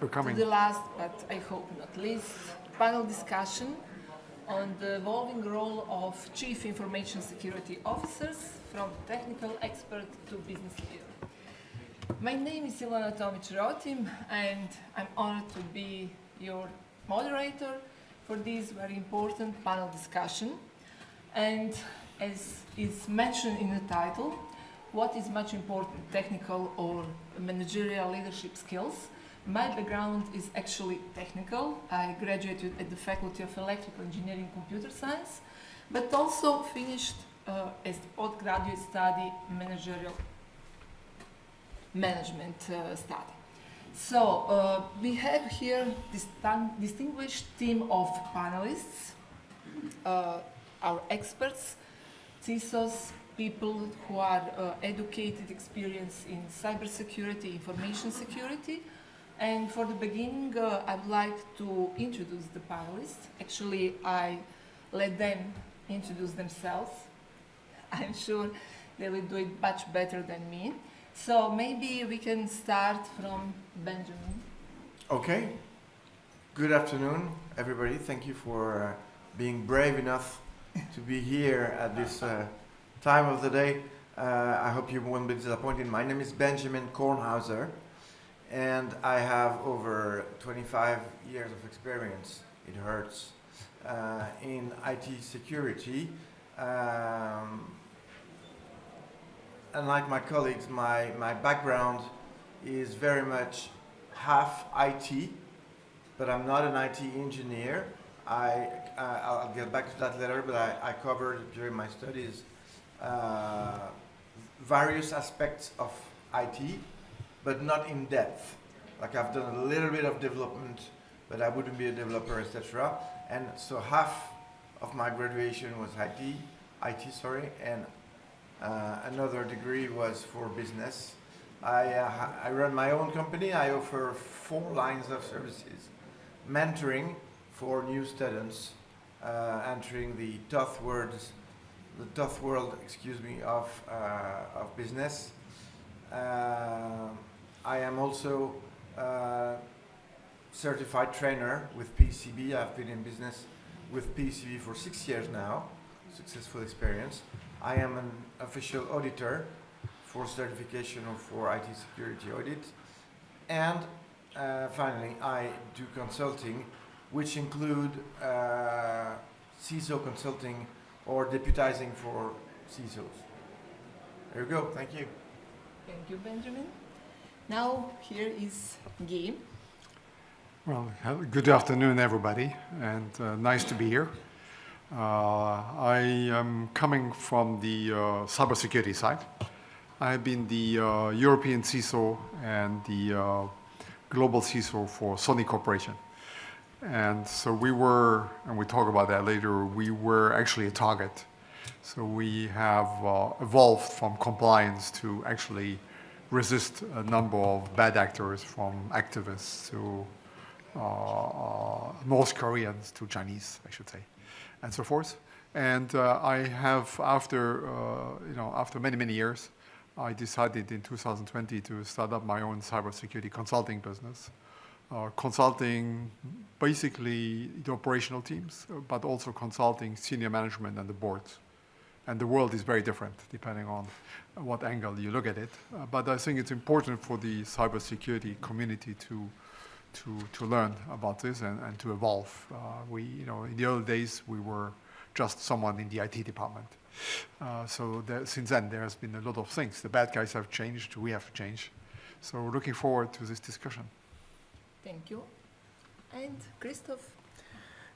for coming. To the last, but I hope not least, panel discussion on the evolving role of Chief Information Security Officers from technical expert to business leader. My name is Silvana Rotim, and I'm honored to be your moderator for this very important panel discussion. And as is mentioned in the title, what is much important, technical or managerial leadership skills? My background is actually technical. I graduated at the Faculty of Electrical Engineering Computer Science, but also finished as postgraduate study managerial management study. So we have here this distinguished team of panelists, our experts, CISOs, people who are educated, experienced in cybersecurity, information security. And for the beginning, I would like to introduce the panelists. Actually, I let them introduce themselves. I'm sure they will do it much better than me. So maybe we can start from Benjamin. Okay. Good afternoon, everybody. Thank you for being brave enough to be here at this time of the day. I hope you won't be disappointed. My name is Benjamin Kornhauser, and I have over 25 years of experience, it hurts, in IT security. Unlike my colleagues, my background is very much half IT, but I'm not an IT engineer. I'll get back to that later, but I covered during my studies various aspects of IT, but not in depth. Like I've done a little bit of development, but I wouldn't be a developer, etc. And so half of my graduation was IT, and another degree was for business. I run my own company. I offer 4 lines of services. Mentoring for new students entering the tough world, of business. I am also a certified trainer with PCB. I've been in business with PCB for 6 years now. Successful experience. I am an official auditor for certification for IT security audit. And finally, I do consulting, which include CISO consulting or deputizing for CISOs. There you go. Thank you. Thank you, Benjamin. Now here is Guy. Well, good afternoon, everybody, and nice to be here. I am coming from the cybersecurity side. I've been the European CISO and the global CISO for Sony Corporation. And so we were, and we talk about that later, we were actually a target. So we have evolved from compliance to actually resist a number of bad actors, from activists to North Koreans to Chinese, I should say, and so forth. And I have, after many years, I decided in 2020 to start up my own cybersecurity consulting business, consulting basically the operational teams, but also consulting senior management and the boards. And the world is very different depending on what angle you look at it. But I think it's important for the cybersecurity community to learn about this and to evolve. In the early days, we were just someone in the IT department. Since then, there has been a lot of things. The bad guys have changed, we have changed. So looking forward to this discussion. Thank you. And Christophe.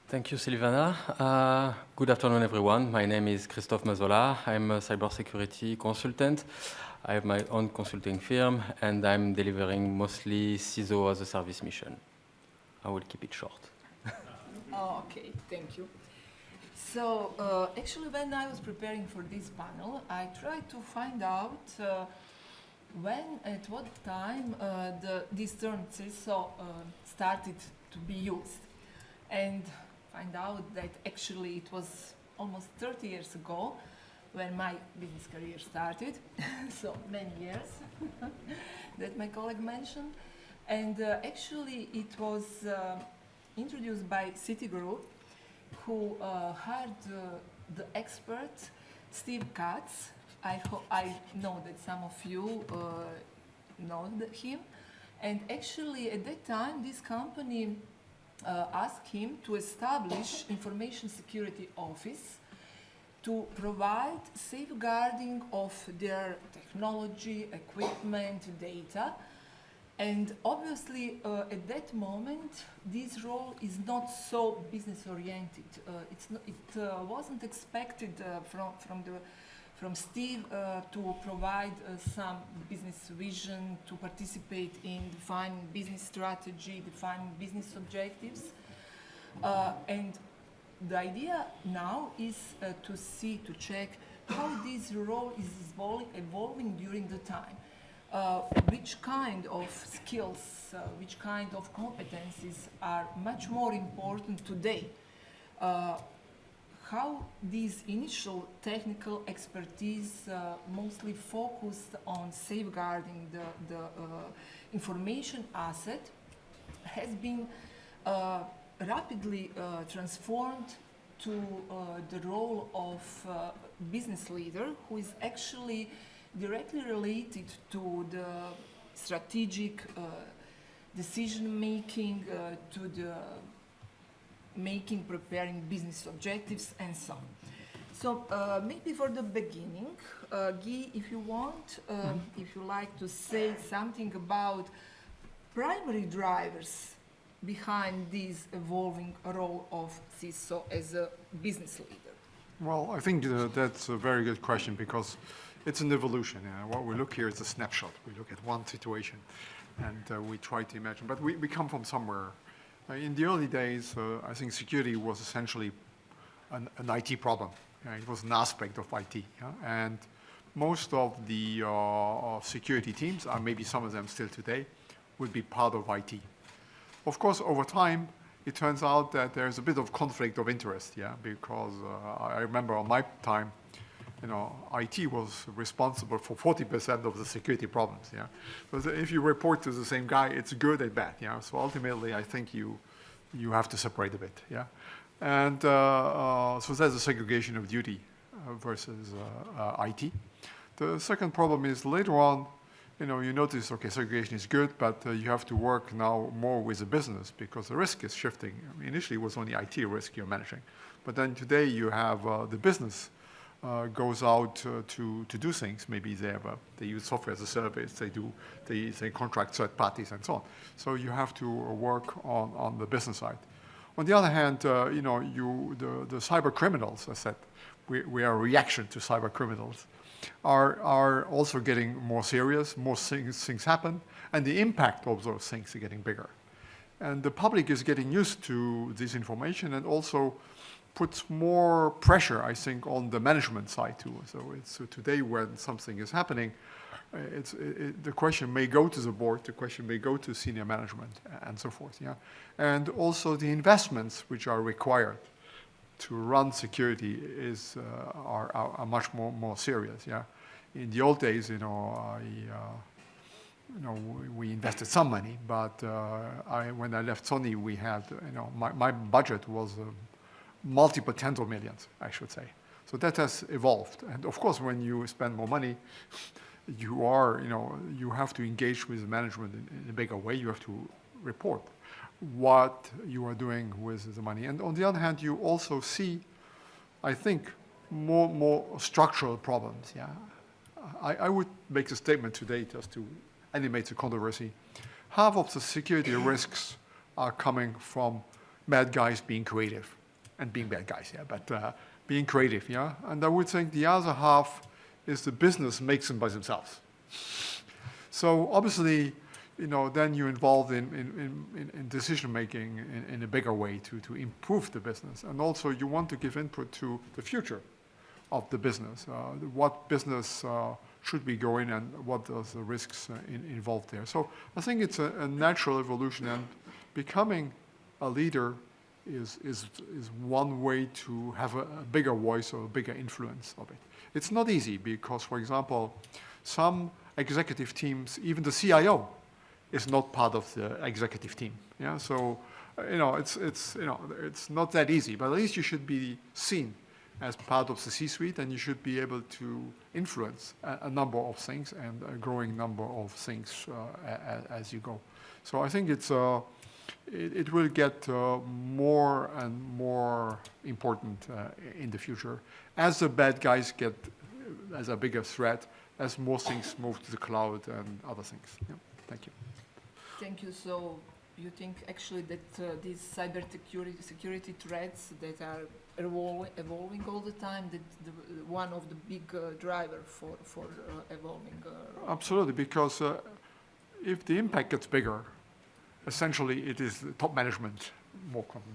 Thank you, Silvana. Good afternoon, everyone. My name is Christophe Mazola. I'm a cybersecurity consultant. I have my own consulting firm, and I'm delivering mostly CISO as a service mission. I will keep it short. Oh, okay, thank you. So actually, when I was preparing for this panel, I tried to find out at what time this term CISO started to be used. And find out that actually it was almost 30 years ago when my business career started, so many years that my colleague mentioned. And actually it was introduced by Citigroup, who hired the expert Steve Katz. I know that some of you know him. And actually at that time this company asked him to establish information security office to provide safeguarding of their technology, equipment, data. And obviously, at that moment, this role is not so business-oriented. It wasn't expected from Steve to provide some business vision, to participate in defining business strategy, defining business objectives. And the idea now is to check how this role is evolving during the time. Which kind of skills, which kind of competencies are much more important today? How these initial technical expertise mostly focused on safeguarding the information asset has been rapidly transformed to the role of business leader, who is actually directly related to the strategic decision making, to the preparing business objectives, and so on. So maybe for the beginning, Guy, if you want, if you like to say something about primary drivers behind this evolving role of CISO as a business leader. Well, I think that's a very good question, because it's an evolution. What we look here is a snapshot. We look at one situation and we try to imagine. But we come from somewhere. In the early days, I think security was essentially an IT problem. It was an aspect of IT. And most of the security teams, or maybe some of them still today, would be part of IT. Of course, over time, it turns out that there's a bit of conflict of interest, because I remember on my time, IT was responsible for 40% of the security problems, But if you report to the same guy, it's good and bad, So ultimately, I think you have to separate a bit, And so there's a segregation of duty versus IT. The second problem is later on, you notice, okay, segregation is good, but you have to work now more with the business because the risk is shifting. Initially, it was only IT risk you're managing. But then today, you have the business goes out to do things. Maybe they use software as a service. They contract third parties and so on. So you have to work on the business side. On the other hand, the cyber criminals, I said, we are a reaction to cyber criminals, are also getting more serious. More things happen, and the impact of those things are getting bigger. And the public is getting used to this information and also puts more pressure, I think, on the management side too. So today, when something is happening, the question may go to the board, the question may go to senior management, and so forth. And also the investments which are required to run security are much more serious. In the old days, we invested some money, but when I left Sony, we had my budget was multiple tens of millions, I should say. So that has evolved, and of course, when you spend more money, you have to engage with management in a bigger way. You have to report what you are doing with the money. And on the other hand, you also see, I think, more structural problems. I would make a statement today just to animate the controversy. Half of the security risks are coming from bad guys being creative and being bad guys, but being creative, And I would think the other half is the business makes them by themselves. So obviously, then you're involved in decision-making in a bigger way to improve the business. And also you want to give input to the future of the business. What business should we go in and what are the risks involved there? So I think it's a natural evolution, and becoming a leader is one way to have a bigger voice or a bigger influence of it. It's not easy because, for example, some executive teams, even the CIO, is not part of the executive team. Yeah, so it's not that easy, but at least you should be seen as part of the C-suite, and you should be able to influence a number of things and a growing number of things as you go. So I think it will get more and more important in the future as the bad guys get as a bigger threat, as more things move to the cloud and other things. Yeah. Thank you. Thank you. So you think actually that these cyber security threats that are evolving all the time, that one of the big driver for evolving? Absolutely, because if the impact gets bigger, essentially it is the top management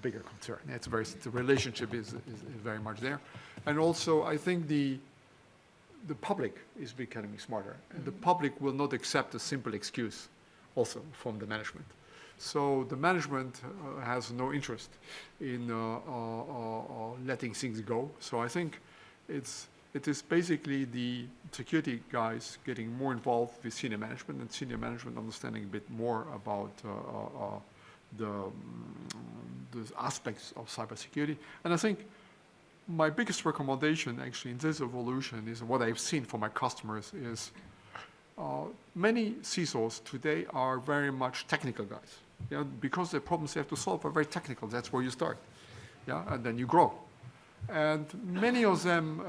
bigger concern. The relationship is very much there, and also I think the public is becoming smarter, and the public will not accept a simple excuse also from the management. So the management has no interest in letting things go. So I think it is basically the security guys getting more involved with senior management, and senior management understanding a bit more about the aspects of cybersecurity. And I think my biggest recommendation actually in this evolution is what I've seen for my customers is many CISOs today are very much technical guys. Yeah, because the problems they have to solve are very technical. That's where you start. Yeah, and then you grow. And many of them,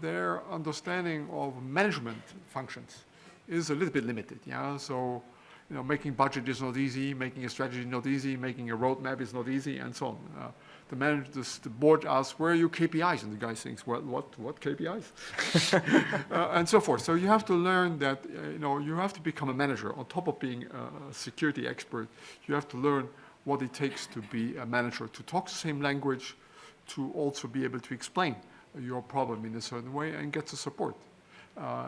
their understanding of management functions is a little bit limited. Yeah, so making budget is not easy, making a strategy is not easy, making a roadmap is not easy, and so on. The board asks, "Where are your KPIs?" And the guy thinks, "Well, what KPIs?" And so forth. So you have to learn that you have to become a manager. On top of being a security expert, you have to learn what it takes to be a manager, to talk the same language, to also be able to explain your problem in a certain way and get the support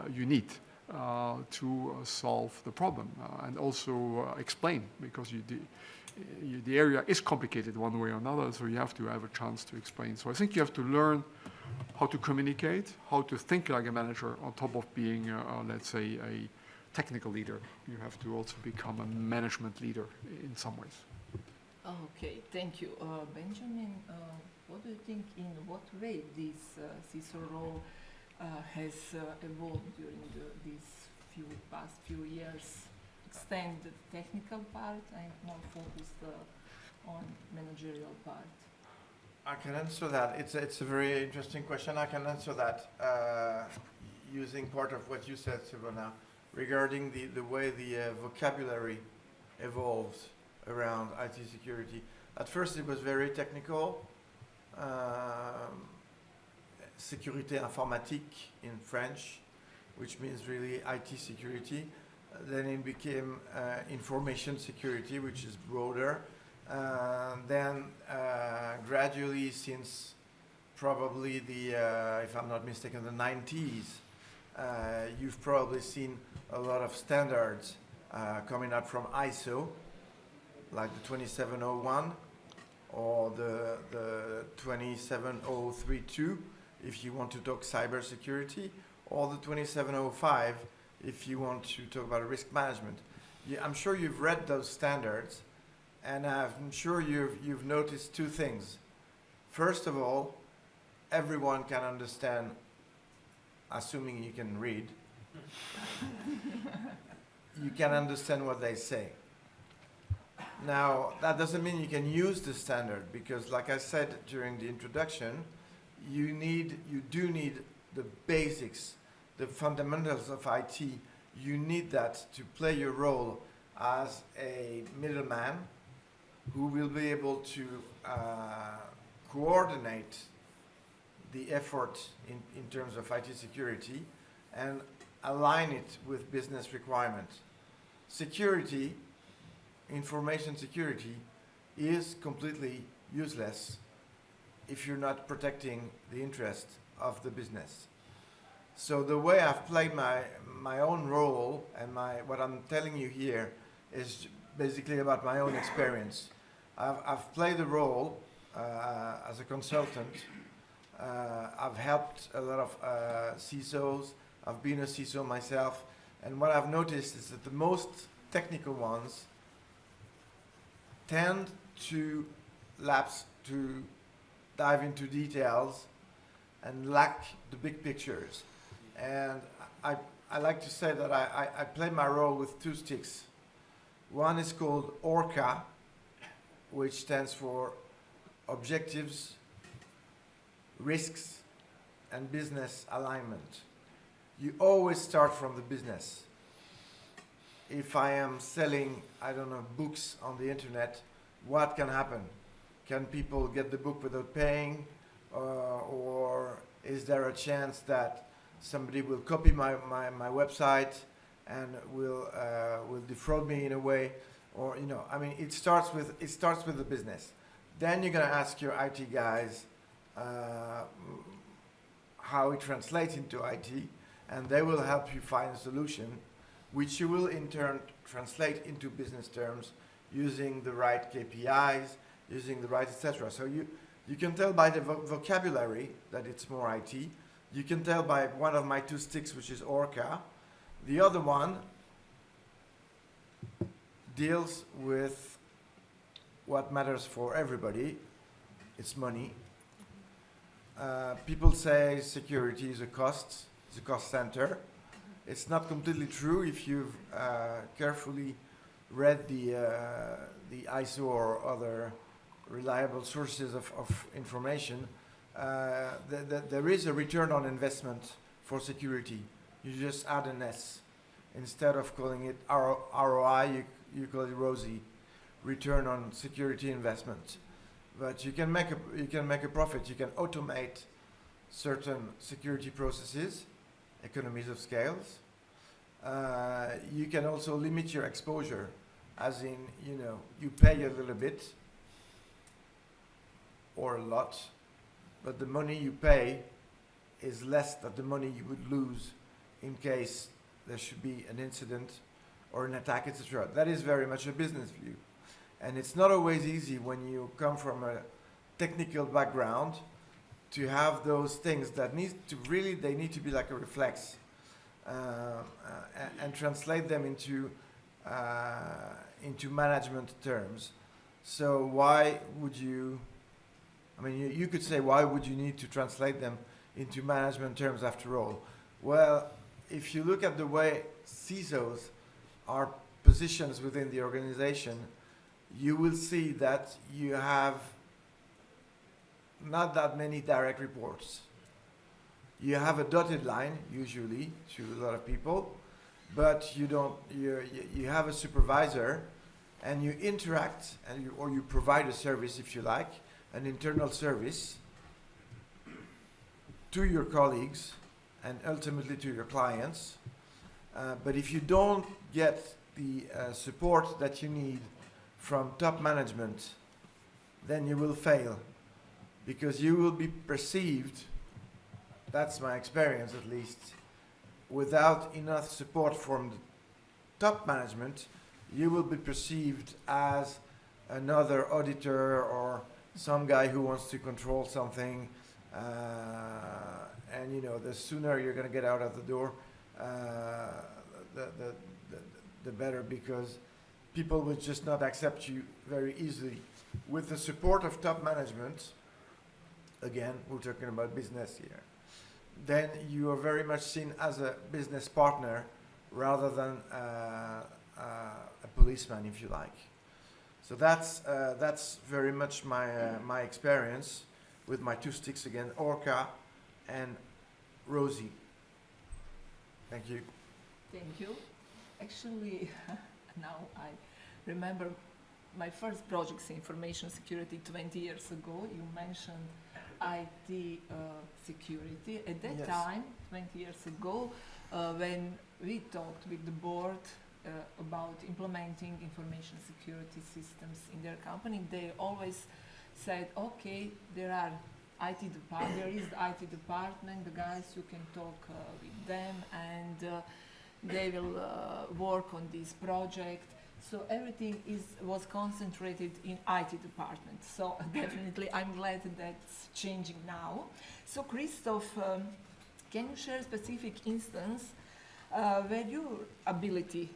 you need to solve the problem, and also explain, because the area is complicated one way or another, so you have to have a chance to explain. So I think you have to learn how to communicate, how to think like a manager, on top of being, let's say, a technical leader. You have to also become a management leader in some ways. Okay, thank you. Benjamin, what do you think, in what way this CISO role has evolved during these past few years? Extend the technical part and more focused on managerial part? I can answer that. It's a very interesting question. I can answer that using part of what you said, Silvana, regarding the way the vocabulary evolves around IT security. At first it was very technical. Sécurité informatique in French, which means really IT security. Then it became information security, which is broader. Then gradually, since probably if I'm not mistaken, the 90s, you've probably seen a lot of standards coming out from ISO, like the 27001 or the 27032, if you want to talk cybersecurity, or the 27005, if you want to talk about risk management. I'm sure you've read those standards, and I'm sure you've noticed two things. First of all, everyone can understand, assuming you can read, you can understand what they say. Now, that doesn't mean you can use the standard, because like I said during the introduction, you do need the basics, the fundamentals of IT. You need that to play your role as a middleman who will be able to coordinate the effort in terms of IT security and align it with business requirements. Security, information security, is completely useless if you're not protecting the interest of the business. So the way I've played my own role, and what I'm telling you here is basically about my own experience. I've played the role as a consultant. I've helped a lot of CISOs. I've been a CISO myself. And what I've noticed is that the most technical ones tend to lapse, to dive into details and lack the big pictures. And I like to say that I play my role with two sticks. One is called ORCA, which stands for Objectives, Risks, and Business Alignment. You always start from the business. If I am selling, I don't know, books on the internet, what can happen? Can people get the book without paying? Or is there a chance that somebody will copy my website and will defraud me in a way? Or, you know, I mean, it starts with the business. Then you're going to ask your IT guys how it translates into IT, and they will help you find a solution, which you will in turn translate into business terms using the right KPIs, using the right etc. So you can tell by the vocabulary that it's more IT. You can tell by one of my two sticks, which is ORCA. The other one deals with what matters for everybody. It's money. People say security is a cost center. It's not completely true if you've carefully read the ISO or other reliable sources of information. There is a return on investment for security. You just add an S. Instead of calling it ROI, you call it ROSI, return on security investment. But you can make a profit. You can automate certain security processes, economies of scales. You can also limit your exposure, as in, you know, you pay a little bit or a lot, but the money you pay is less than the money you would lose in case there should be an incident or an attack, etc. That is very much a business view. And it's not always easy when you come from a technical background to have those things that need to be like a reflex and translate them into management terms. So why would you, I mean, you could say, why would you need to translate them into management terms after all? Well, if you look at the way CISOs are positioned within the organization, you will see that you have not that many direct reports. You have a dotted line, usually, to a lot of people, but you have a supervisor, and you interact, or you provide a service, if you like, an internal service to your colleagues and ultimately to your clients. But if you don't get the support that you need from top management, then you will fail, because you will be perceived, that's my experience at least, without enough support from the top management, you will be perceived as another auditor or some guy who wants to control something, and you know, the sooner you're going to get out of the door, the better, because people will just not accept you very easily. With the support of top management, again, we're talking about business here, then you are very much seen as a business partner rather than a policeman, if you like. So that's very much my experience with my two sticks again, ORCA and ROSI. Thank you. Thank you. Actually, now I remember my first projects in information security 20 years ago. You mentioned IT security. At that Yes. time, 20 years ago, when we talked with the board about implementing information security systems in their company, they always said, okay, there is the IT department, the guys, you can talk with them, and they will work on this project. So everything was concentrated in IT department. So definitely I'm glad that that's changing now. So Christoph, can you share a specific instance where your ability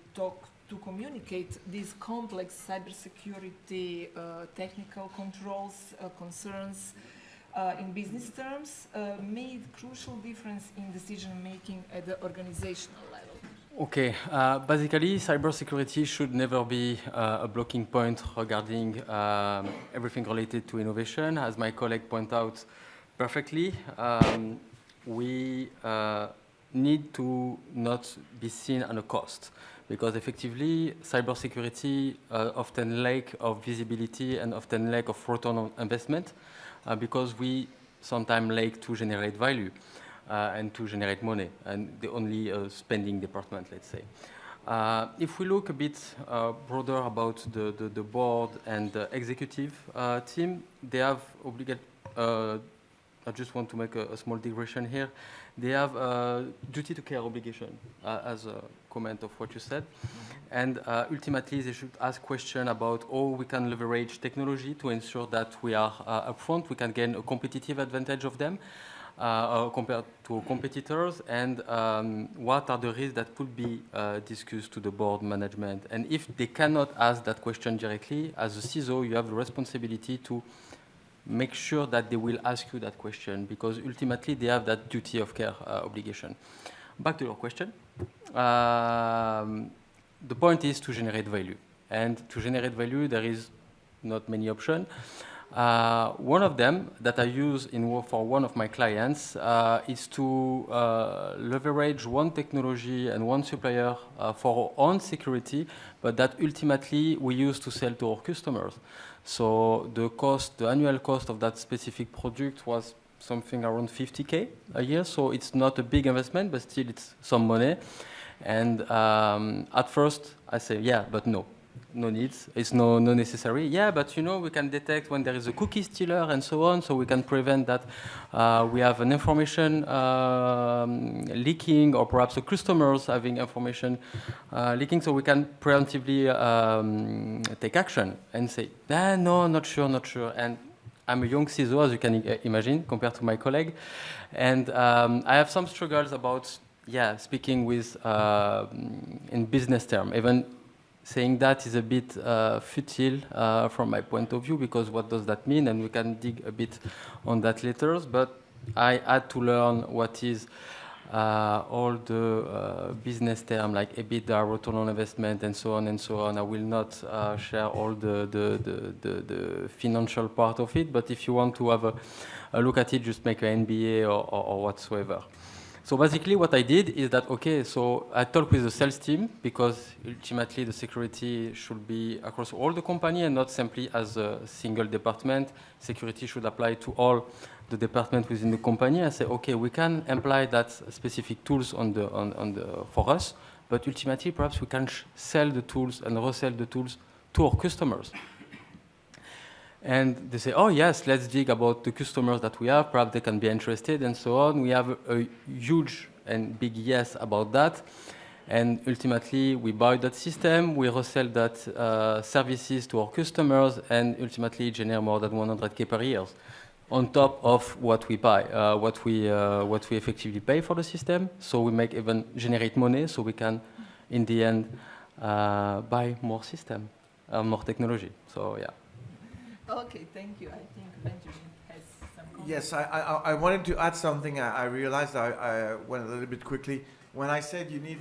to communicate these complex cybersecurity technical controls, concerns in business terms made crucial difference in decision making at the organizational level? Okay, basically, cybersecurity should never be a blocking point regarding everything related to innovation. As my colleague pointed out perfectly, we need to not be seen as a cost, because effectively, cybersecurity often lack of visibility and often lack of return on investment, because we sometimes lack to generate value. And to generate money, and the only spending department, let's say. If we look a bit broader about the board and the executive team, they have I just want to make a small digression here. They have a duty to care obligation, as a comment of what you said. And ultimately, they should ask questions about how we can leverage technology to ensure that we are upfront, we can gain a competitive advantage of them. Compared to competitors, and what are the risks that could be discussed to the board management. And if they cannot ask that question directly, as a CISO, you have the responsibility to make sure that they will ask you that question, because ultimately they have that duty of care obligation. Back to your question. The point is to generate value. And to generate value, there is not many options. One of them that I use for one of my clients is to leverage one technology and one supplier for our own security, but that ultimately we use to sell to our customers. So the annual cost of that specific product was something around 50K a year. So it's not a big investment, but still it's some money. And at first I say, yeah, but no needs, it's no necessary. Yeah, but we can detect when there is a cookie stealer and so on, so we can prevent that we have an information leaking, or perhaps the customers having information leaking, so we can preemptively take action and say, no, not sure. And I'm a young CISO, as you can imagine, compared to my colleague. And I have some struggles about, speaking with, in business term, even saying that is a bit futile from my point of view, because what does that mean? And we can dig a bit on that later. But I had to learn what is all the business term, like EBITDA, return on investment, and so on and so on. I will not share all the financial part of it, but if you want to have a look at it, just make an MBA or whatsoever. So basically what I did is that, so I talked with the sales team, because ultimately the security should be across all the company and not simply as a single department. Security should apply to all the departments within the company. I say, we can apply that specific tools for us, but ultimately perhaps we can sell the tools and resell the tools to our customers. And they say, yes, let's dig about the customers that we have, perhaps they can be interested, and so on. We have a huge and big yes about that. And ultimately, we buy that system, we resell that services to our customers, and ultimately generate more than 100K per year, on top of what we buy, what we effectively pay for the system. So we even generate money, so we can, in the end, buy more system, more technology. So yeah. Okay, thank you. I think Benjamin has some comments. Yes, I wanted to add something. I realized I went a little bit quickly. When I said you need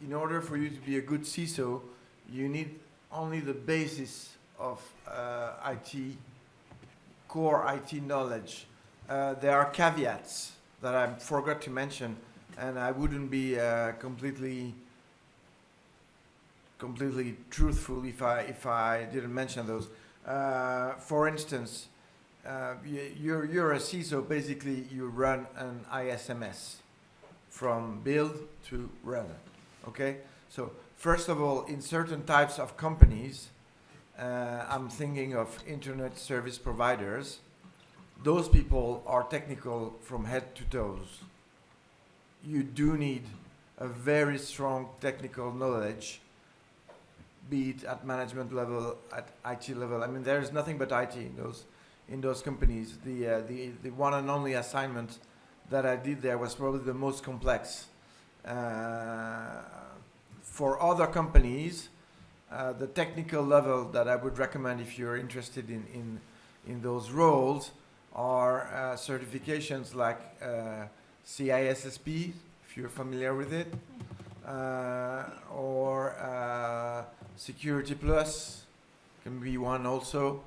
in order for you to be a good CISO, you need only the basis of core IT knowledge. There are caveats that I forgot to mention, and I wouldn't be completely truthful if I didn't mention those. For instance, you're a CISO. Basically, you run an ISMS from build to run. Okay. So first of all, in certain types of companies, I'm thinking of internet service providers. Those people are technical from head to toes. You do need a very strong technical knowledge, be it at management level, at IT level. I mean, there is nothing but IT in those companies. The one and only assignment that I did there was probably the most complex for other companies, the technical level that I would recommend if you're interested in those roles are certifications like CISSP, if you're familiar with it, or Security Plus can be one also.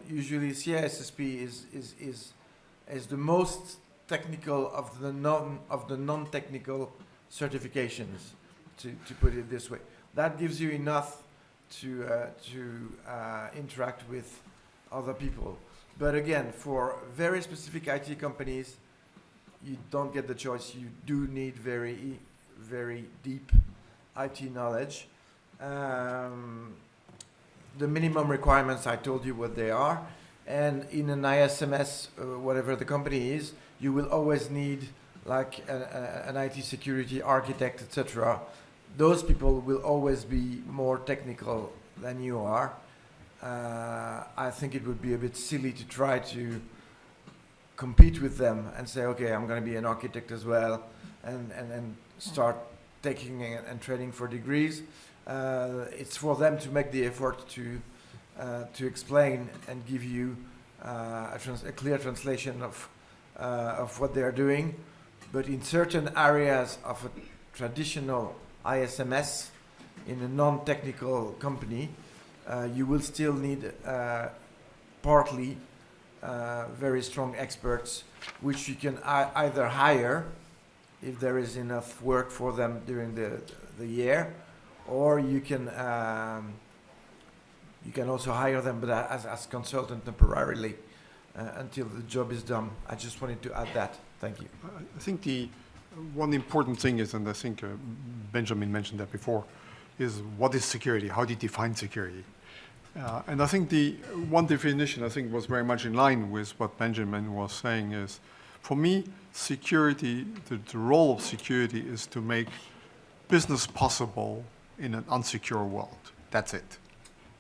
Usually CISSP is the most technical of the non-technical certifications, to put it this way. That gives you enough to interact with other people. But again, for very specific IT companies, you don't get the choice. You do need very, very deep IT knowledge. The minimum requirements, I told you what they are. And in an ISMS, whatever the company is, you will always need like an IT security architect, etc. Those people will always be more technical than you are. I think it would be a bit silly to try to compete with them and say, okay, I'm going to be an architect as well, and start taking and training for degrees. It's for them to make the effort to explain and give you a clear translation of what they are doing. But in certain areas of a traditional ISMS, in a non-technical company, you will still need partly very strong experts, which you can either hire if there is enough work for them during the year, or you can also hire them, but as consultant temporarily until the job is done. I just wanted to add that. Thank you. I think the one important thing is, and I think Benjamin mentioned that before, is what is security? How do you define security? And I think the one definition I think was very much in line with what Benjamin was saying is, for me, security, the role of security is to make business possible in an unsecure world. That's it.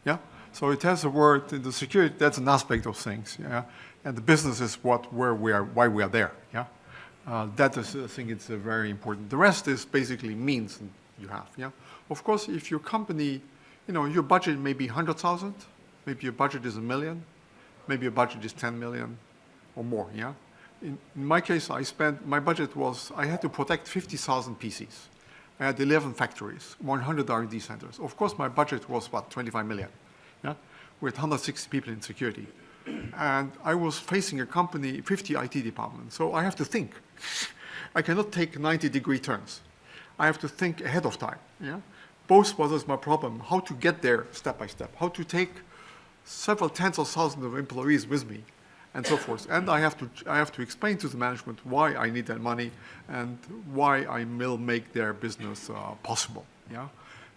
Yeah. So it has a word. The security, that's an aspect of things. Yeah. And the business is where we are, why we are there. Yeah. That is, I think, it's very important. The rest is basically means you have. Yeah. Of course, if your company, your budget may be 100,000, maybe your budget is 1 million, maybe your budget is 10 million or more. Yeah. In my case, my budget was, I had to protect 50,000 PCs. I had 11 factories, 100 R&D centers. Of course, my budget was, 25 million, yeah, with 160 people in security. And I was facing a company, 50 IT departments, so I have to think. I cannot take 90-degree turns. I have to think ahead of time, yeah. Both was my problem, how to get there step by step, how to take several tens of thousands of employees with me, and so forth. And I have to explain to the management why I need that money and why I will make their business possible. Yeah,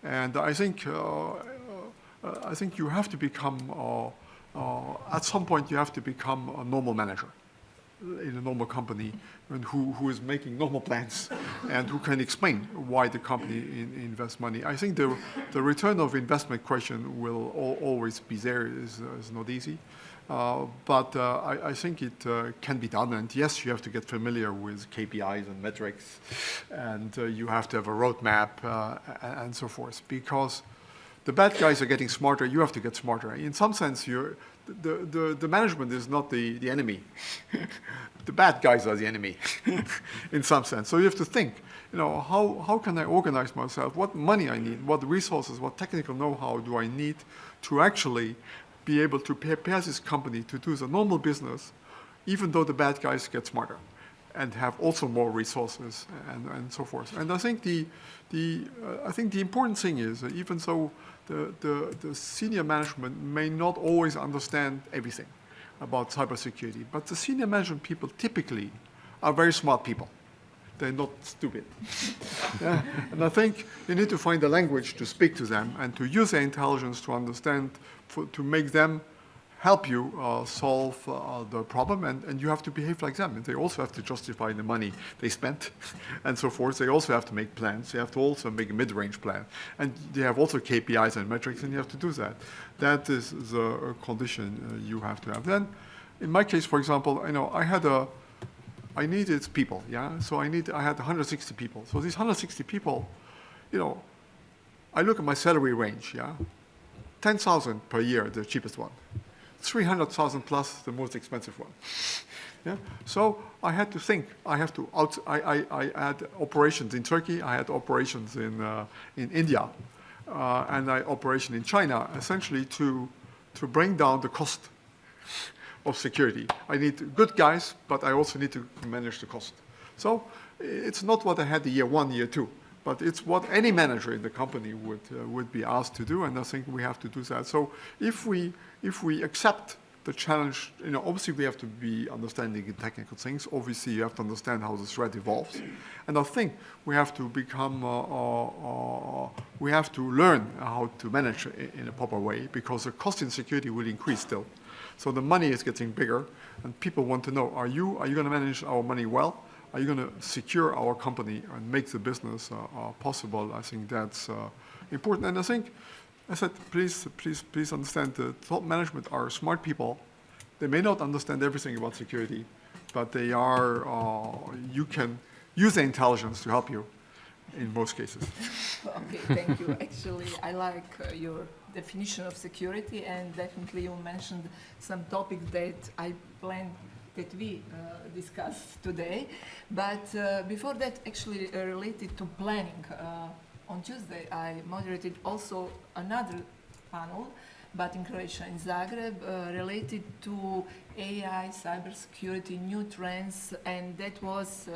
and I think you have to become at some point you have to become a normal manager in a normal company, and who is making normal plans and who can explain why the company invests money. I think the return of investment question will always be there. Is not easy. But I think it can be done. And yes, you have to get familiar with KPIs and metrics, and you have to have a roadmap and so forth. Because the bad guys are getting smarter, you have to get smarter. In some sense, the management is not the enemy. The bad guys are the enemy, in some sense. So you have to think, how can I organize myself? What money I need? What resources? What technical know-how do I need to actually be able to prepare this company to do the normal business, even though the bad guys get smarter and have also more resources and so forth. And I think the important thing is that even though the senior management may not always understand everything about cybersecurity, but the senior management people typically are very smart people. They're not stupid. Yeah. And I think you need to find a language to speak to them and to use their intelligence to understand, to make them help you solve the problem, and you have to behave like them. And they also have to justify the money they spent and so forth. They also have to make plans. They have to also make a mid-range plan. And they have also KPIs and metrics, and you have to do that. That is the condition you have to have. Then, in my case, for example, I needed people, yeah? So I had 160 people. So these 160 people, I look at my salary range, yeah? 10,000 per year, the cheapest one. 300,000 plus, the most expensive one. Yeah? So I had to think. I had operations in Turkey. I had operations in India, and I operation in China. Essentially, to bring down the cost of security. I need good guys, but I also need to manage the cost. So it's not what I had the year 1, year 2, but it's what any manager in the company would be asked to do, and I think we have to do that. So if we accept the challenge, obviously we have to be understanding in technical things. Obviously, you have to understand how the threat evolves, and I think we have to become, we have to learn how to manage in a proper way, because the cost in security will increase still. So the money is getting bigger, and people want to know: Are you going to manage our money well? Are you going to secure our company and make the business possible? I think that's important, and I think. I said, please understand the top management are smart people. They may not understand everything about security, but they are, you can use the intelligence to help you in most cases. Okay, thank you. Actually, I like your definition of security, and definitely you mentioned some topics that I planned that we discuss today. But before that, actually related to planning, on Tuesday, I moderated also another panel, but in Croatia, in Zagreb, related to AI, cybersecurity, new trends, and that was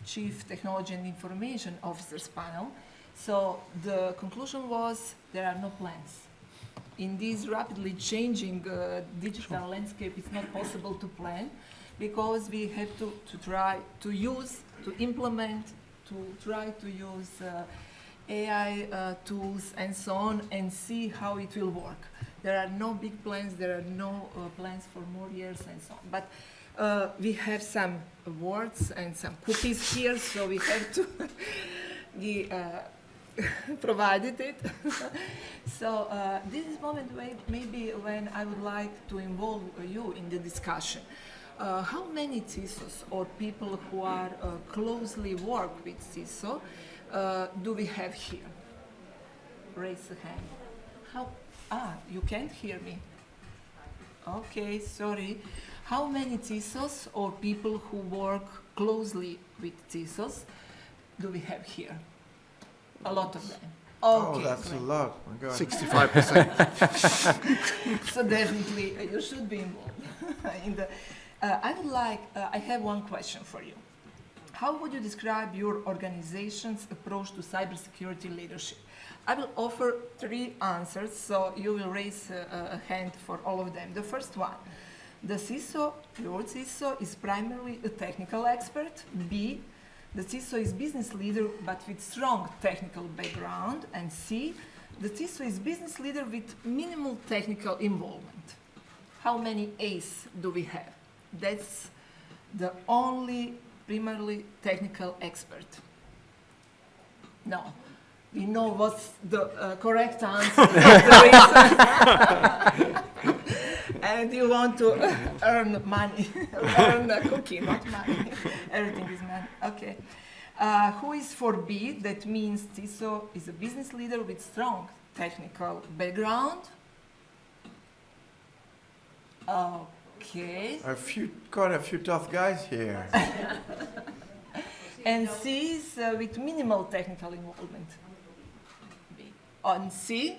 Chief Technology and Information Officers panel. So the conclusion was there are no plans. In this rapidly changing digital landscape, it's not possible to plan, because we have to try to use, to implement, to try to use AI tools and so on, and see how it will work. There are no big plans, there are no plans for more years and so on. But we have some awards and some cookies here, so we have to we provided it. So this is moment maybe when I would like to involve you in the discussion. How many CISOs or people who are closely work with CISO do we have here? Raise a hand. You can't hear me. Okay, sorry. How many CISOs or people who work closely with CISOs do we have here? A lot of them. Okay, that's great. a lot. Oh my God. 65%. So definitely you should be involved. In the, I have one question for you. How would you describe your organization's approach to cybersecurity leadership? I will offer 3 answers, so you will raise a hand for all of them. The first one, the CISO, your CISO, is primarily a technical expert. B, the CISO is business leader but with strong technical background. And C, the CISO is business leader with minimal technical involvement. How many A's do we have? That's the only primarily technical expert. No. We know what's the correct answer. And you want to earn money, earn a cookie, not money. Everything is money. Okay. Who is for B? That means CISO is a business leader with strong technical background. Okay. Quite a few tough guys here. And C is with minimal technical involvement. B. On C.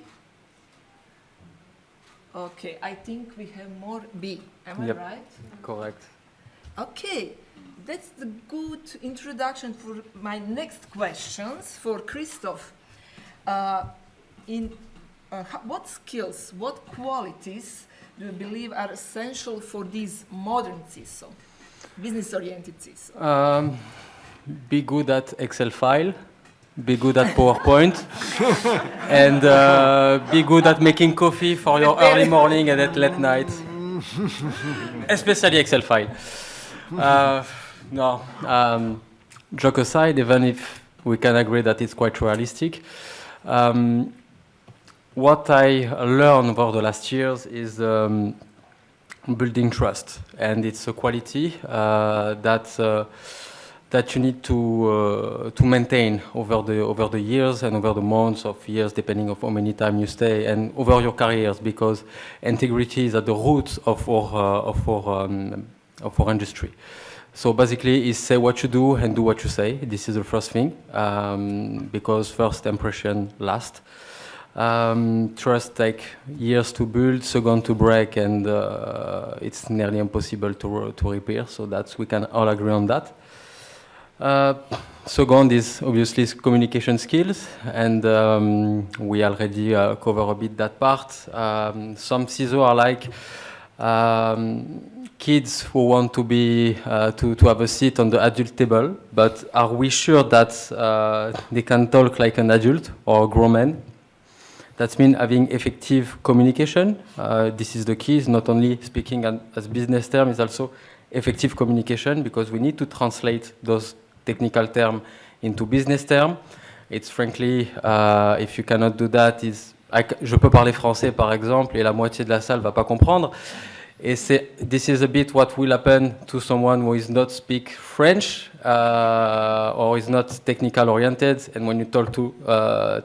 Okay, I think we have more B. Am I right? Correct. Okay, that's the good introduction for my next questions for Christoph. What skills, what qualities do you believe are essential for this modern CISO, business-oriented CISO? Be good at Excel file, be good at PowerPoint, and be good at making coffee for your early morning and at late night, especially Excel file. Joke aside, even if we can agree that it's quite realistic, what I learned over the last years is building trust, and it's a quality that that you need to maintain over the years and over the months of years, depending on how many time you stay, and over your careers, because integrity is at the root of our industry. So basically, is say what you do and do what you say. This is the first thing, because first impression lasts. Trust take years to build, second to break, and it's nearly impossible to repair. So we can all agree on that. Second is obviously communication skills, and we already cover a bit that part. Some CISO are like kids who want to be to have a seat on the adult table, but are we sure that they can talk like an adult or a grown man? That means having effective communication. This is the key. It's not only speaking as business term, it's also effective communication, because we need to translate those technical terms into business terms. It's frankly, if you cannot do that, je peux parler français par exemple, et la moitié de la salle va pas comprendre. Et this is a bit what will happen to someone who is not speak French or is not technical oriented, and when you talk to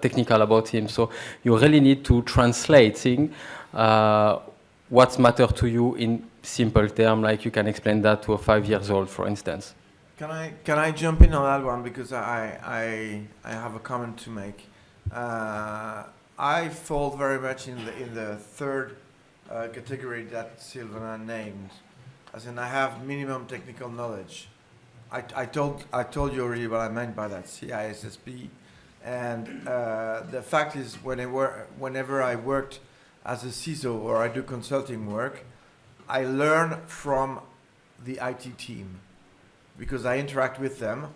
technical about him. So you really need to translate what matters to you in simple terms, like you can explain that to a 5-year-old, for instance. Can I jump in on that one, because I have a comment to make. I fall very much in the third category that Silvana named, as in I have minimum technical knowledge. I told you already what I meant by that, CISSP, and the fact is whenever I worked as a CISO or I do consulting work, I learn from the IT team, because I interact with them,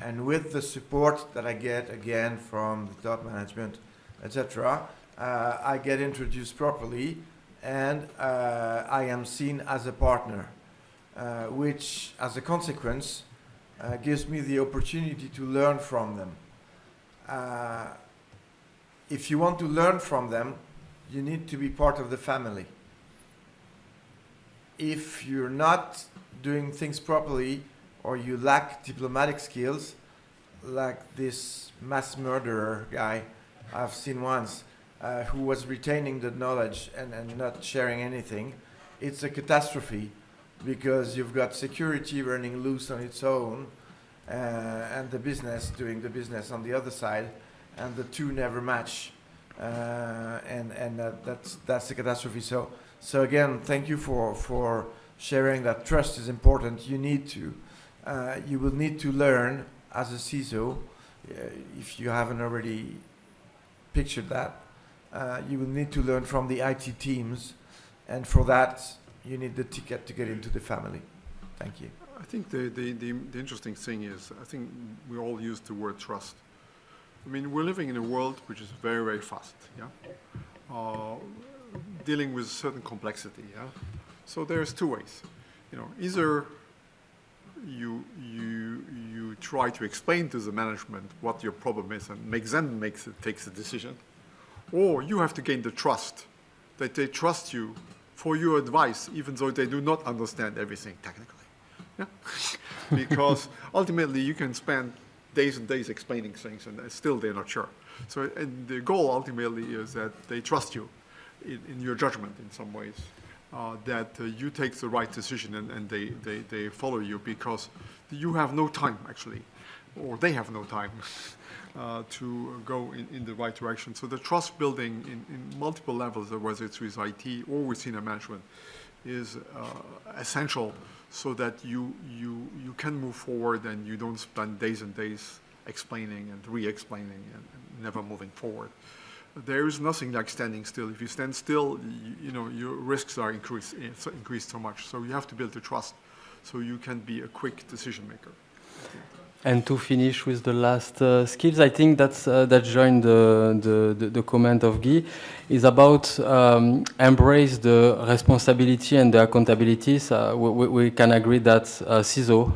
and with the support that I get again from the top management, etc., I get introduced properly, and I am seen as a partner, which as a consequence gives me the opportunity to learn from them. If you want to learn from them, you need to be part of the family. If you're not doing things properly, or you lack diplomatic skills, like this mass murderer guy I've seen once, who was retaining the knowledge and not sharing anything, it's a catastrophe, because you've got security running loose on its own, and the business doing the business on the other side, and the two never match, and that's a catastrophe. So again, thank you for sharing that trust is important. You will need to learn as a CISO, if you haven't already pictured that. You will need to learn from the IT teams, and for that you need the ticket to get into the family. Thank you. I think the interesting thing is, I think we all use the word trust. I mean, we're living in a world which is very, very fast, yeah? Dealing with certain complexity, yeah? So there's two ways. Either you try to explain to the management what your problem is and takes a decision, or you have to gain the trust that they trust you for your advice, even though they do not understand everything technically. Yeah? Because ultimately you can spend days and days explaining things, and still they're not sure. So and the goal ultimately is that they trust you in your judgment in some ways, that you take the right decision, and they follow you, because you have no time actually, or they have no time to go in the right direction. So the trust building in multiple levels, whether it's with IT or with senior management, is essential, so that you can move forward, and you don't spend days and days explaining and re-explaining and never moving forward. There is nothing like standing still. If you stand still, your risks are increased so much. So you have to build the trust, so you can be a quick decision maker. And to finish with the last skills, I think that joined the comment of Guy, is about embrace the responsibility and the accountabilities. We can agree that CISO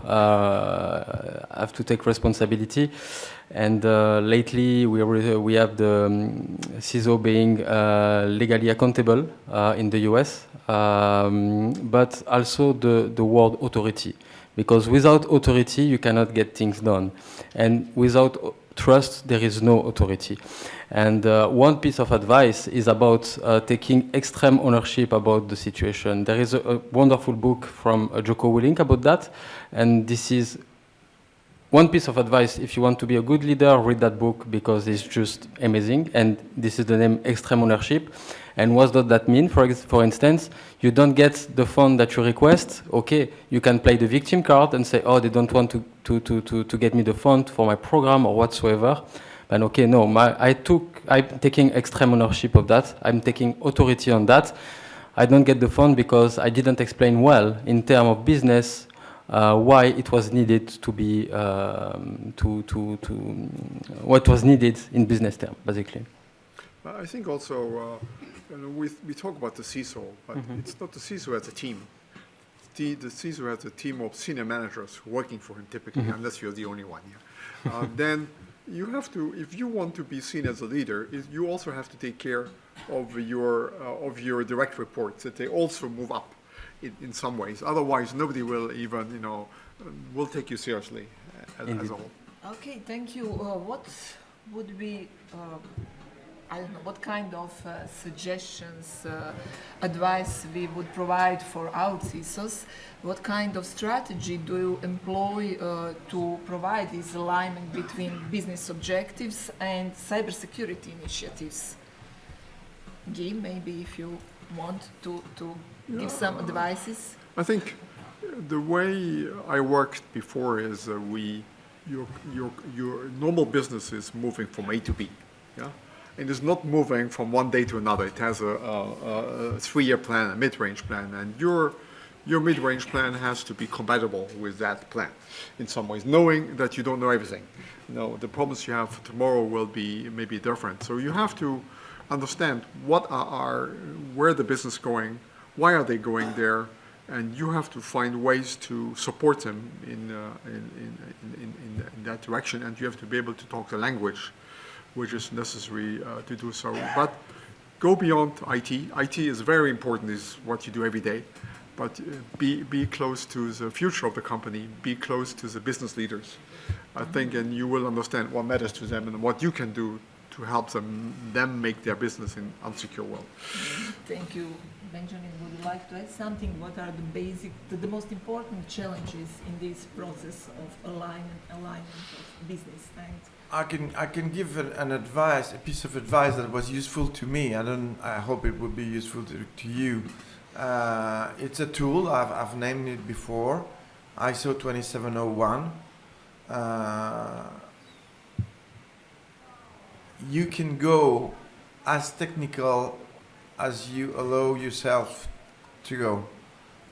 have to take responsibility, and lately we have the CISO being legally accountable in the US, but also the word authority. because without authority, you cannot get things done. And without trust, there is no authority. And one piece of advice is about taking extreme ownership about the situation. There is a wonderful book from Joko Willink about that, and this is one piece of advice. If you want to be a good leader, read that book because it's just amazing, and this is the name Extreme Ownership. And what does that mean? For instance, you don't get the fund that you request. Okay, you can play the victim card and say, oh, they don't want to get me the fund for my program or whatsoever. And okay, no, I'm taking extreme ownership of that. I'm taking authority on that. I don't get the fund because I didn't explain well in terms of business why it was needed to be what was needed in business terms, basically. I think also we talk about the CISO, but it's not the CISO as a team. The CISO has a team of senior managers working for him typically, unless you're the only one. Yeah. Then you have to, if you want to be seen as a leader, you also have to take care of your direct reports, that they also move up in some ways. Otherwise, nobody will even, will take you seriously as a whole. Okay, thank you. What would be, I don't know, what kind of suggestions, advice we would provide for our CISOs? What kind of strategy do you employ to provide this alignment between business objectives and cybersecurity initiatives? Guy, maybe if you want to give some advices. I think the way I worked before is your normal business is moving from A to B, yeah, and it's not moving from one day to another. It has a 3-year plan, a mid-range plan, and your mid-range plan has to be compatible with that plan in some ways, knowing that you don't know everything. The problems you have tomorrow will be maybe different. So you have to understand where the business is going, why are they going there, and you have to find ways to support them in that direction, and you have to be able to talk the language which is necessary to do so. But go beyond IT. IT is very important, is what you do every day, but be close to the future of the company, be close to the business leaders, I think, and you will understand what matters to them and what you can do to help them make their business in unsecure world. Thank you. Benjamin, would you like to add something? What are the most important challenges in this process of alignment of business and I can give a piece of advice that was useful to me. I hope it would be useful to you. It's a tool, I've named it before, ISO 2701. You can go as technical as you allow yourself to go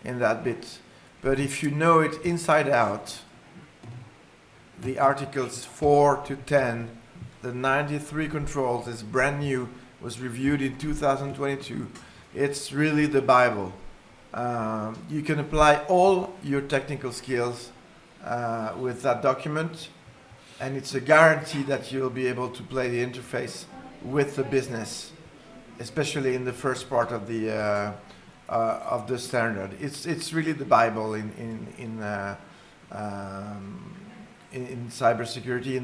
in that bit. But if you know it inside out, the articles 4 to 10, the 93 controls is brand new, was reviewed in 2022. It's really the Bible. You can apply all your technical skills with that document, and it's a guarantee that you'll be able to play the interface with the business, especially in the first part of the standard. It's really the Bible in cybersecurity.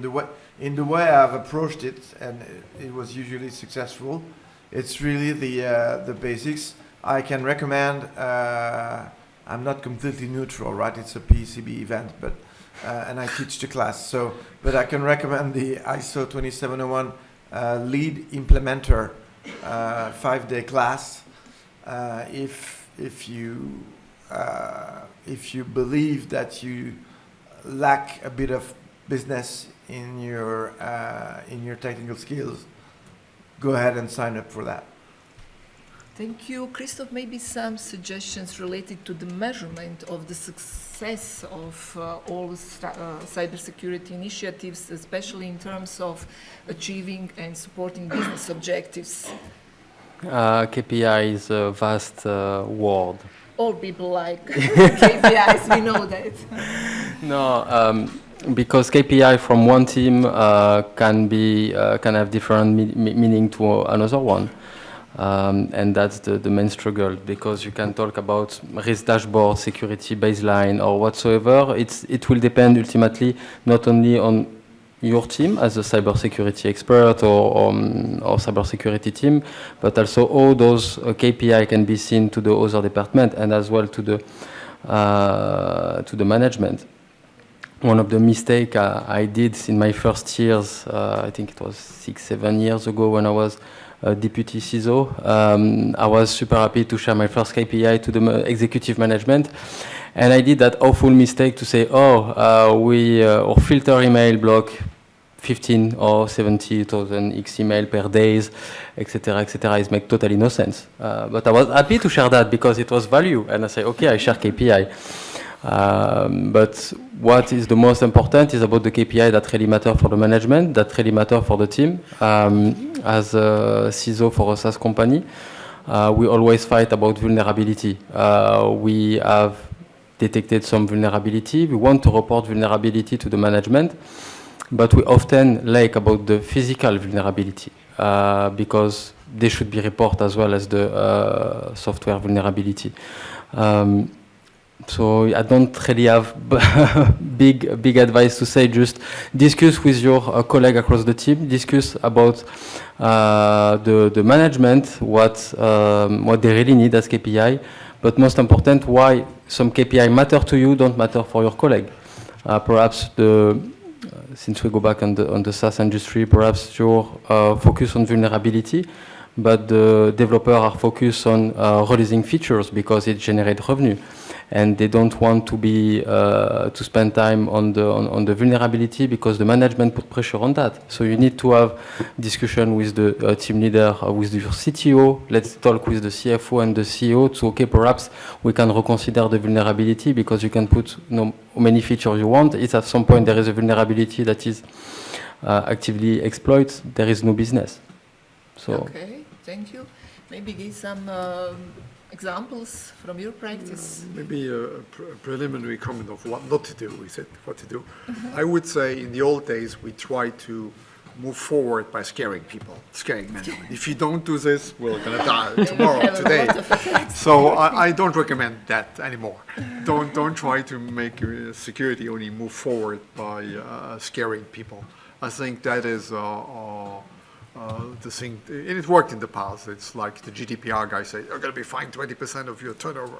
In the way I've approached it, and it was usually successful. It's really the basics. I can recommend. I'm not completely neutral, right? It's a PCB event, but and I teach the class. But I can recommend the ISO 2701 lead implementer 5-day class. If you believe that you lack a bit of business in your technical skills, go ahead and sign up for that. Thank you. Christophe, maybe some suggestions related to the measurement of the success of all cybersecurity initiatives, especially in terms of achieving and supporting business objectives. KPI is a vast word. All people like KPIs, we know that. No, because KPI from one team can have different meaning to another one. And that's the main struggle, because you can talk about risk dashboard, security baseline, or whatsoever. It will depend ultimately not only on your team as a cybersecurity expert or cybersecurity team, but also all those KPI can be seen to the other department and as well to the management. One of the mistakes I did in my first years, I think it was 6-7 years ago when I was deputy CISO, I was super happy to share my first KPI to the executive management. And I did that awful mistake to say, we or filter email block 15 or 70,000 X email per days, etc., etc. It makes totally no sense. But I was happy to share that because it was value. And I say, okay, I share KPI. But what is the most important is about the KPI that really matter for the management, that really matter for the team. As a CISO for a SaaS company, we always fight about vulnerability. We have detected some vulnerability. We want to report vulnerability to the management, but we often lack about the physical vulnerability because they should be reported as well as the software vulnerability. So I don't really have big advice to say. Just discuss with your colleague across the team. Discuss about the management, what they really need as KPI. But most important, why some KPI matter to you, don't matter for your colleague. Perhaps since we go back on the SaaS industry, perhaps you're focused on vulnerability, but the developers are focused on releasing features because it generates revenue. And they don't want to be to spend time on the vulnerability because the management put pressure on that. So you need to have discussion with the team leader, with your CTO. Let's talk with the CFO and the CEO to, okay, perhaps we can reconsider the vulnerability because you can put how many features you want. If at some point there is a vulnerability that is actively exploited, there is no business. So. Okay, thank you. Maybe give some examples from your practice? Maybe a preliminary comment of what not to do. We said what to do. I would say in the old days, we tried to move forward by scaring people, scaring management. If you don't do this, we're going to die tomorrow, today. So I don't recommend that anymore. Don't try to make security only move forward by scaring people. I think that is the thing, and it worked in the past. It's like the GDPR guy said, you're going to be fined 20% of your turnover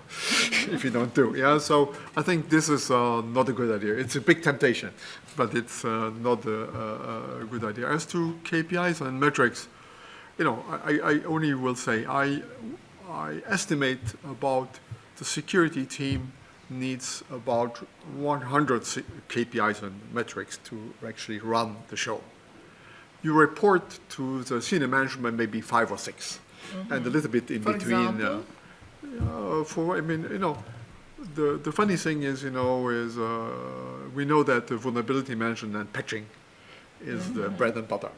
if you don't do. Yeah, so I think this is not a good idea. It's a big temptation, but it's not a good idea. As to KPIs and metrics, I only will say I estimate about the security team needs about 100 KPIs and metrics to actually run the show. You report to the senior management maybe 5 or 6, and a little bit in For between. Example? The funny thing is, we know that the vulnerability management and patching is the bread and butter.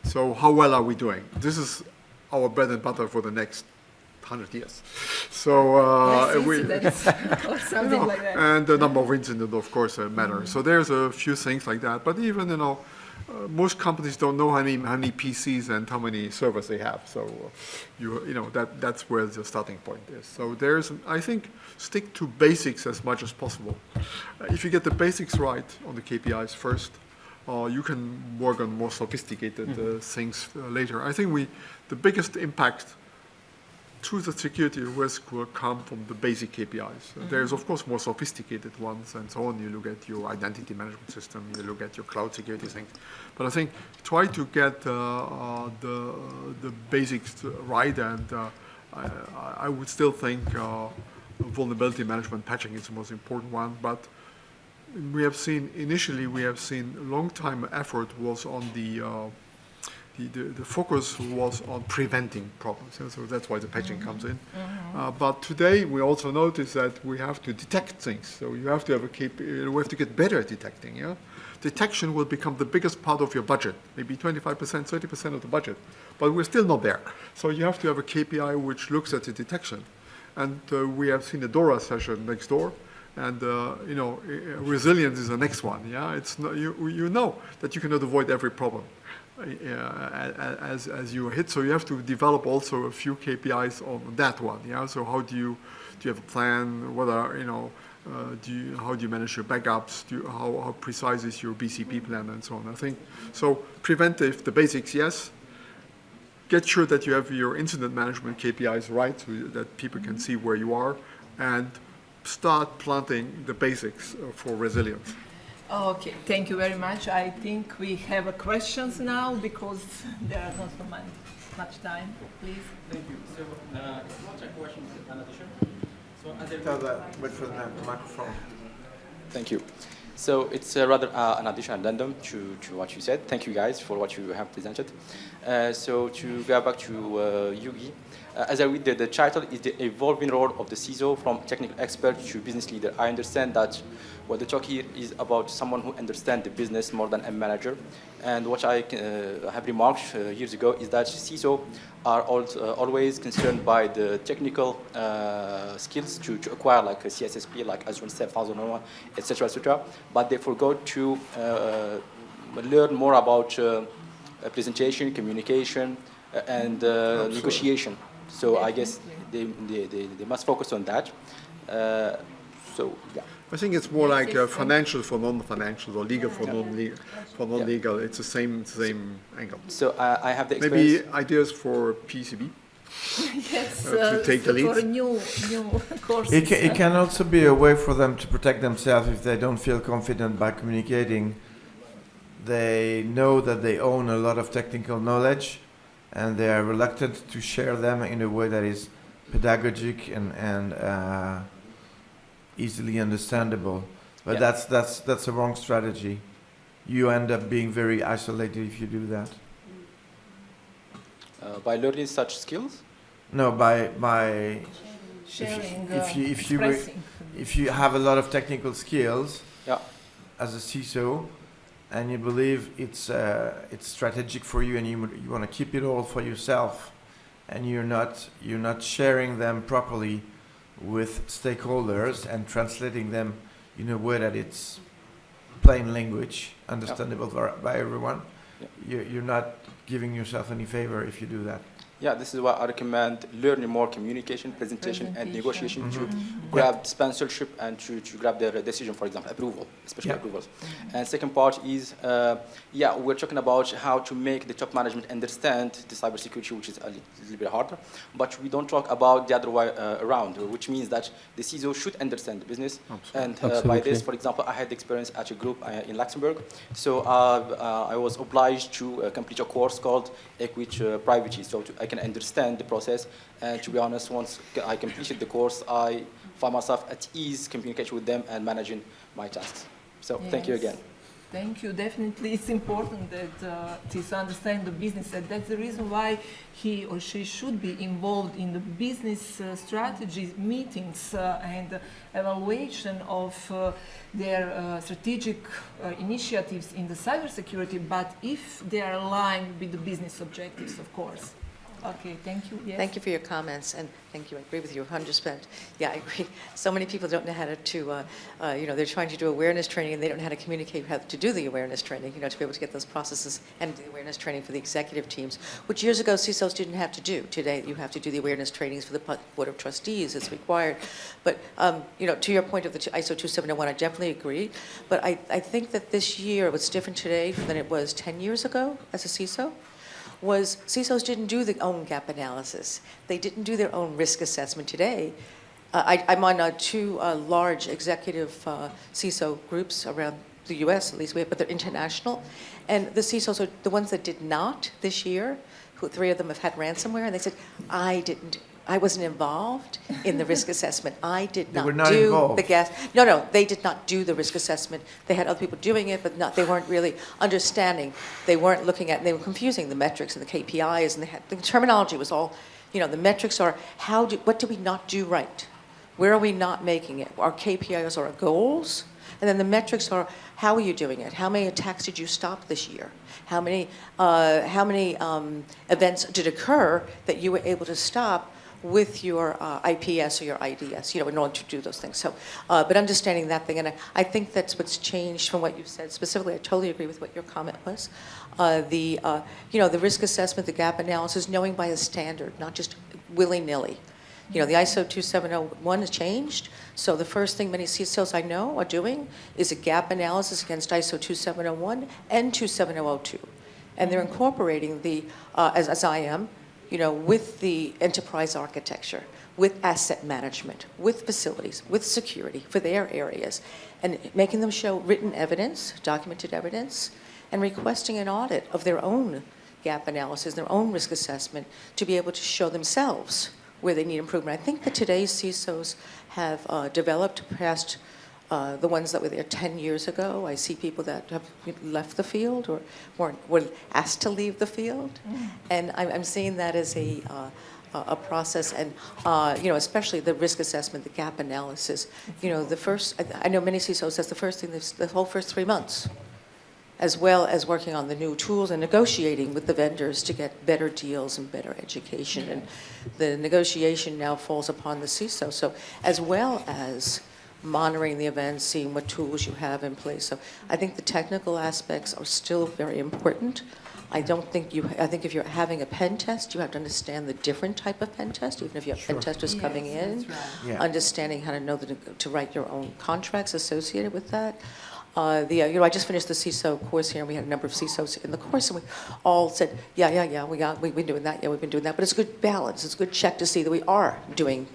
So how well are we doing? This is our bread and butter for the next 100 years. So or something like that. And the number of incidents, of course, matter. So there's a few things like that. But even most companies don't know how many PCs and how many servers they have. So that's where the starting point is. So I think, stick to basics as much as possible. If you get the basics right on the KPIs first, you can work on more sophisticated things later. I think the biggest impact to the security risk will come from the basic KPIs. There's, of course, more sophisticated ones and so on. You look at your identity management system, you look at your cloud security things. But I think try to get the basics right, and I would still think vulnerability management patching is the most important one. But initially we have seen a long time effort was on the focus was on preventing problems, so that's why the patching comes in. But today we also notice that we have to detect things. So we have to get better at detecting. Yeah, detection will become the biggest part of your budget, maybe 25%, 30% of the budget. But we're still not there. So you have to have a KPI which looks at the detection. And we have seen a DORA session next door. And resilience is the next one. Yeah, it's not, you know that you cannot avoid every problem. as you hit. So you have to develop also a few KPIs on that one. Yeah. So how do you have a plan? What are how do you manage your backups? How precise is your BCP plan and so on? I think so. Preventive, the basics, yes. Get sure that you have your incident management KPIs right, so that people can see where you are, and start planting the basics for resilience. Okay, thank you very much. I think we have questions now because there are not so much time. Please. Thank you. So it's not a question, it's an addition. So as a Tell that, wait for the microphone. Thank you. So it's rather an addition addendum to what you said. Thank you guys for what you have presented. So to go back to Yugi, as I read the title is the evolving role of the CISO from technical expert to business leader. I understand that what the talk here is about someone who understands the business more than a manager. And what I have remarked years ago is that CISO are always concerned by the technical skills to acquire, like a CSSP, like Azure 7001, etc., etc. But they forgot to learn more about presentation, communication, and negotiation. So I guess they must focus on that. So yeah. I think it's more like financial for non-financial or legal for non-legal. For non-legal, it's the same angle. So I have the experience. Maybe ideas for PCB. Yes, to take the lead. for a new course. It can also be a way for them to protect themselves if they don't feel confident by communicating. They know that they own a lot of technical knowledge, and they are reluctant to share them in a way that is pedagogic and easily understandable. But that's a wrong strategy. You end up being very isolated if you do that. By learning such skills? No, by sharing, if you have a lot of technical skills, yeah, as a CISO, and you believe it's strategic for you, and you want to keep it all for yourself, and you're not sharing them properly with stakeholders and translating them in a way that it's plain language, understandable by everyone, you're not giving yourself any favor if you do that. Yeah, this is why I recommend learning more communication, presentation, and negotiation to grab sponsorship and to grab their decision, for example, approval, especially approvals. And second part is, we're talking about how to make the top management understand the cybersecurity, which is a little bit harder, but we don't talk about the other way around, which means that the CISO should understand the business. And by this, for example, I had experience at a group in Luxembourg. So I was obliged to complete a course called Equity Privacy. So I can understand the process, and to be honest, once I completed the course, I find myself at ease communicating with them and managing my tasks. So thank you again. Thank you. Definitely, it's important that CISO understand the business, and that's the reason why he or she should be involved in the business strategy meetings and evaluation of their strategic initiatives in the cybersecurity, but if they are aligned with the business objectives, of course. Okay, thank you. Yes. Thank you for your comments, and thank you. I agree with you 100%. Yeah, I agree. So many people don't know how to they're trying to do awareness training, and they don't know how to communicate how to do the awareness training, to be able to get those processes and the awareness training for the executive teams, which years ago CISOs didn't have to do. Today, you have to do the awareness trainings for the Board of Trustees. It's required. But, to your point of the ISO 27001, I definitely agree. But I think that this year, what's different today than it was 10 years ago as a CISO, was CISOs didn't do their own gap analysis. They didn't do their own risk assessment today. I'm on two large executive CISO groups around the US, at least, but they're international. And the CISOs are the ones that did not this year, three of them have had ransomware, and they said, I wasn't involved in the risk assessment. I did not do the gas. No, they did not do the risk assessment. They had other people doing it, but they weren't really understanding. They weren't looking at, they were confusing the metrics and the KPIs, and the terminology was all, the metrics are, what do we not do right? Where are we not making it? Our KPIs are our goals, and then the metrics are, how are you doing it? How many attacks did you stop this year? How many events did occur that you were able to stop with your IPS or your IDS, in order to do those things. So, but understanding that thing, and I think that's what's changed from what you've said specifically. I totally agree with what your comment was. The risk assessment, the gap analysis, knowing by a standard, not just willy-nilly. The ISO 2701 has changed, so the first thing many CISOs I know are doing is a gap analysis against ISO 2701 and 27002. And they're incorporating the, as I am, with the enterprise architecture, with asset management, with facilities, with security for their areas, and making them show written evidence, documented evidence, and requesting an audit of their own gap analysis, their own risk assessment, to be able to show themselves where they need improvement. I think that today's CISOs have developed past the ones that were there 10 years ago. I see people that have left the field or were asked to leave the field. And I'm seeing that as a process, and especially the risk assessment, the gap analysis. I know many CISOs, that's the first thing, the whole first 3 months, as well as working on the new tools and negotiating with the vendors to get better deals and better education. And the negotiation now falls upon the CISO. So as well as monitoring the events, seeing what tools you have in place. So I think the technical aspects are still very important. I think if you're having a pen test, you have to understand the different type of pen test, even if you have pen testers coming in, Yeah. understanding how to know to write your own contracts associated with that. I just finished the CISO course here, and we had a number of CISOs in the course, and we all said, we've been doing that, we've been doing that. But it's a good balance. It's a good check to see that we are doing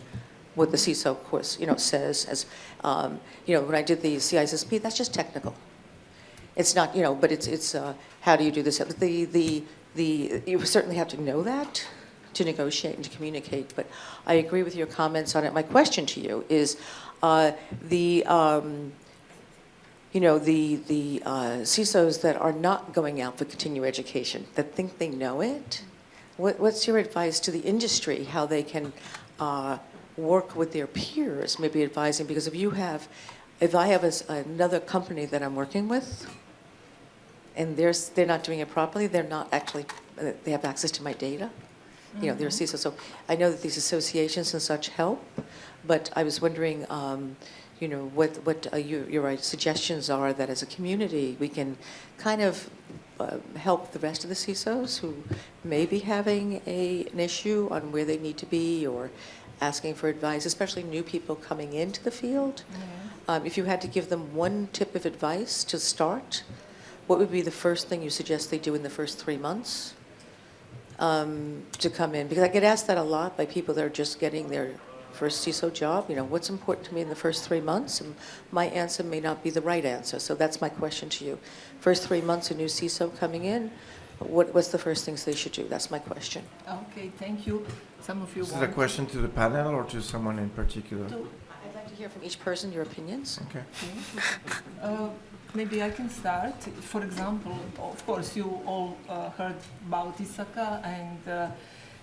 what the CISO course, says. As when I did the CISSP, that's just technical. It's not, but it's how do you do this? You certainly have to know that to negotiate and to communicate. But I agree with your comments on it. My question to you is the CISOs that are not going out for continuing education, that think they know it, what's your advice to the industry, how they can work with their peers, maybe advising? Because if I have another company that I'm working with, and they're not doing it properly, they're not actually, they have access to my data, they're CISO. So I know that these associations and such help, but I was wondering, what your suggestions are that as a community we can kind of help the rest of the CISOs who may be having an issue on where they need to be or asking for advice, especially new people coming into the field. If you had to give them one tip of advice to start, what would be the first thing you suggest they do in the first 3 months to come in? Because I get asked that a lot by people that are just getting their first CISO job. What's important to me in the first 3 months? And my answer may not be the right answer. So that's my question to you. First 3 months, a new CISO coming in, what's the first things they should do? That's my question. Okay, thank you. Some of you Is it a question to the panel or to someone in particular? I'd like to hear from each person your opinions. Okay. Maybe I can start. For example, of course, you all heard about ISACA, and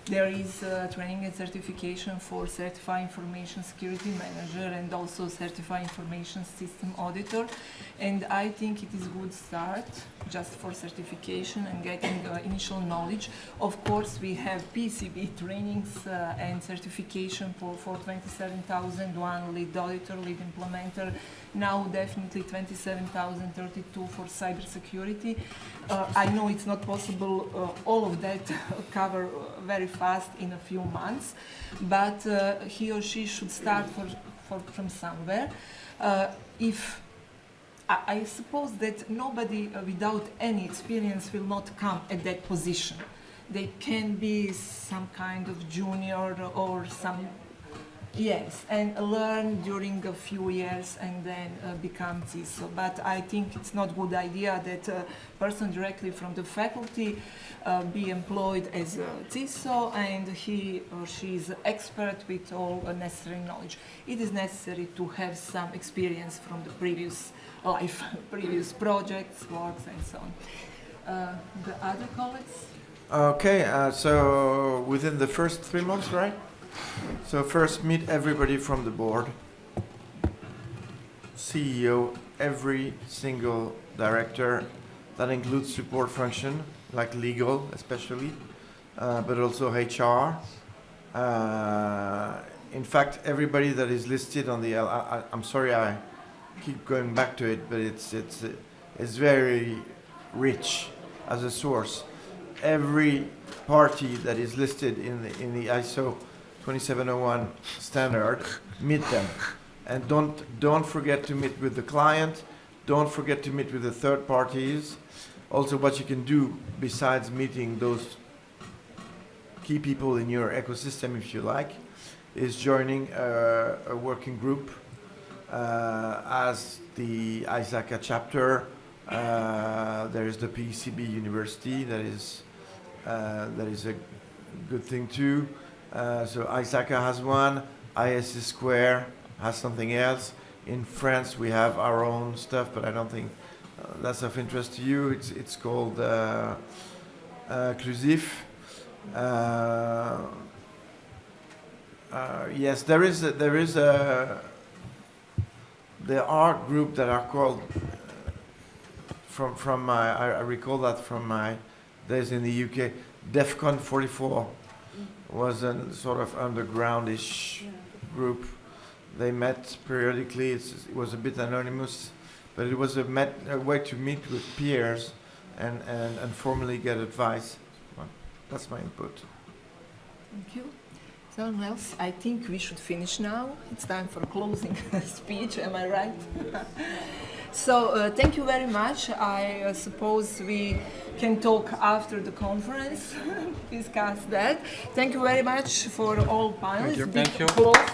there is training and certification for Certified Information Security Manager and also Certified Information System Auditor. And I think it is a good start just for certification and getting initial knowledge. Of course, we have PCB trainings and certification for 27,001 lead auditor, lead implementer. Now definitely 27,032 for cybersecurity. I know it's not possible all of that cover very fast in a few months, but he or she should start from somewhere. I suppose that nobody without any experience will not come at that position. They can be some kind of junior or some, yes, and learn during a few years and then become CISO. But I think it's not a good idea that a person directly from the faculty be employed as a CISO and he or she is an expert with all necessary knowledge. It is necessary to have some experience from the previous life, previous projects, works, and so on. The other colleagues? Okay, so within the first 3 months, right? So first, meet everybody from the board, CEO, every single director. That includes support function, like legal especially, but also HR, In fact, everybody that is listed on the, I'm sorry I keep going back to it, but it's very rich as a source. Every party that is listed in the ISO 2701 standard, meet them. And don't forget to meet with the client. Don't forget to meet with the third parties. Also, what you can do besides meeting those key people in your ecosystem, if you like, is joining a working group as the ISACA chapter. There is the PCB University that is a good thing too. So ISACA has one, ISS Square has something else. In France, we have our own stuff, but I don't think that's of interest to you. It's called Clusif. Yes, there are groups that are called from my, I recall that from my days in the UK, DEFCON 44 was a sort of undergroundish group. They met periodically. It was a bit anonymous, but it was a way to meet with peers and formally get advice. Well, that's my input. Thank you. Someone else? I think we should finish now. It's time for closing speech, am I right? So thank you very much. I suppose we can talk after the conference, discuss that. Thank you very much for all panelists. Thank you. Big applause